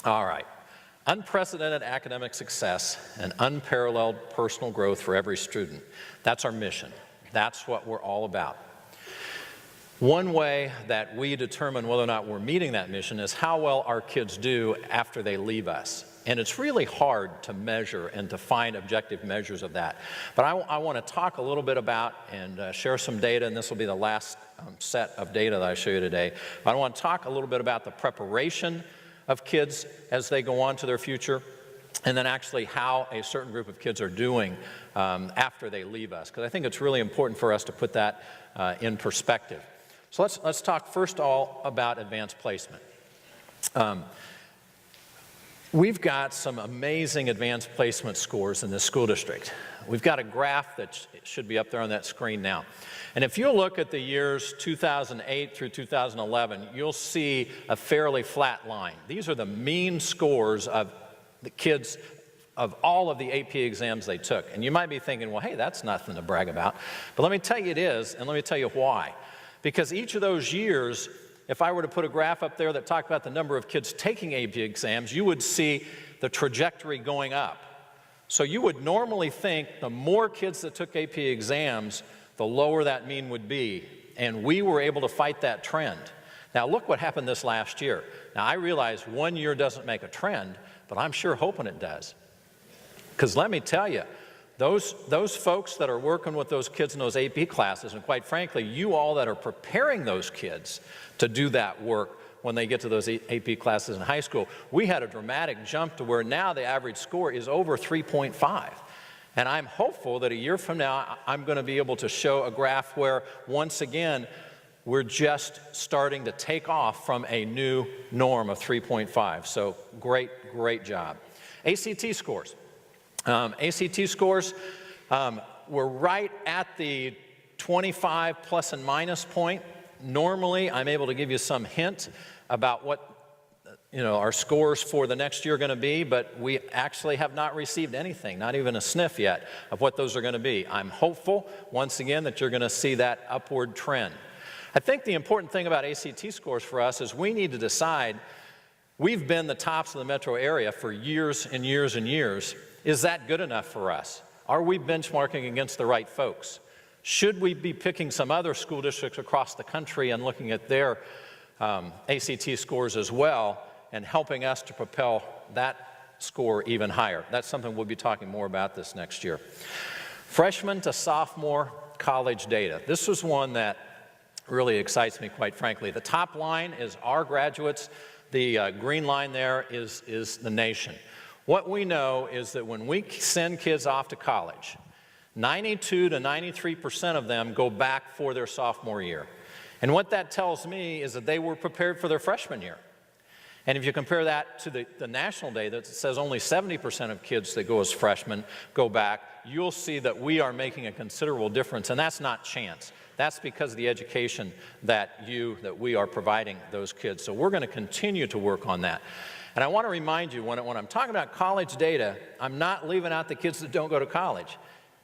All right. Unprecedented academic success and unparalleled personal growth for every student. That's our mission. That's what we're all about. One way that we determine whether or not we're meeting that mission is how well our kids do after they leave us. And it's really hard to measure and to find objective measures of that. But I want to talk a little bit about and share some data, and this will be the last set of data that I show you today. But I want to talk a little bit about the preparation of kids as they go on to their future, and then actually how a certain group of kids are doing after they leave us, because I think it's really important for us to put that in perspective. So let's talk first all about advanced placement. We've got some amazing advanced placement scores in this school district. We've got a graph that should be up there on that screen now. And if you look at the years 2008 through 2011, you'll see a fairly flat line. These are the mean scores of the kids of all of the AP exams they took. And you might be thinking, well, hey, that's nothing to brag about. But let me tell you it is, and let me tell you why. Because each of those years, if I were to put a graph up there that talked about the number of kids taking AP exams, you would see the trajectory going up. So you would normally think the more kids that took AP exams, the lower that mean would be. And we were able to fight that trend. Now look what happened this last year. Now I realize 1 year doesn't make a trend, but I'm sure hoping it does. Because let me tell you, those folks that are working with those kids in those AP classes, and quite frankly, you all that are preparing those kids to do that work when they get to those AP classes in high school, we had a dramatic jump to where now the average score is over 3.5. And I'm hopeful that a year from now, I'm going to be able to show a graph where, once again, we're just starting to take off from a new norm of 3.5. So great job. ACT scores. ACT scores, we're right at the 25 plus and minus point. Normally, I'm able to give you some hint about what our scores for the next year are going to be, but we actually have not received anything, not even a sniff yet, of what those are going to be. I'm hopeful, once again, that you're going to see that upward trend. I think the important thing about ACT scores for us is we need to decide, we've been the tops of the metro area for years and years and years. Is that good enough for us? Are we benchmarking against the right folks? Should we be picking some other school districts across the country and looking at their ACT scores as well and helping us to propel that score even higher? That's something we'll be talking more about this next year. Freshman to sophomore college data. This was one that really excites me, quite frankly. The top line is our graduates. The green line there is the nation. What we know is that when we send kids off to college, 92 to 93% of them go back for their sophomore year. And what that tells me is that they were prepared for their freshman year. And if you compare that to the national data that says only 70% of kids that go as freshmen go back, you'll see that we are making a considerable difference, and that's not chance. That's because of the education that we are providing those kids. So we're going to continue to work on that. And I want to remind you, when I'm talking about college data, I'm not leaving out the kids that don't go to college,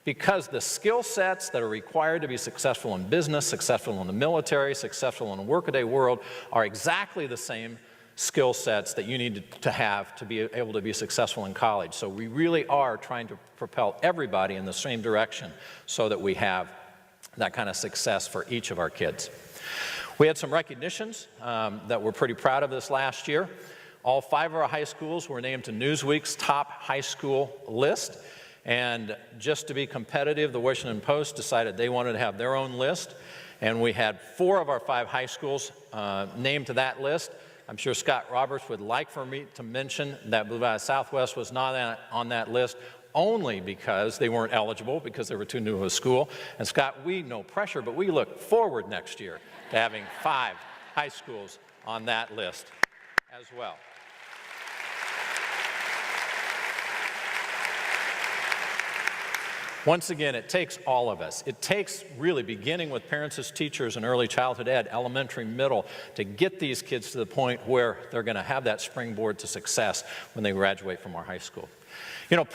because the skill sets that are required to be successful in business, successful in the military, successful in the workaday world are exactly the same skill sets that you need to have to be able to be successful in college. So we really are trying to propel everybody in the same direction so that we have that kind of success for each of our kids. We had some recognitions that we're pretty proud of this last year. All 5 of our high schools were named to Newsweek's top high school list. And just to be competitive, the Washington Post decided they wanted to have their own list. And we had 4 of our 5 high schools named to that list. I'm sure Scott Roberts would like for me to mention that Blue Valley Southwest was not on that list, only because they weren't eligible, because they were too new of a school. And Scott, no pressure, but we look forward next year to having 5 high schools on that list as well. Once again, it takes all of us. It takes really beginning with parents as teachers and early childhood ed, elementary, middle, to get these kids to the point where they're going to have that springboard to success when they graduate from our high school.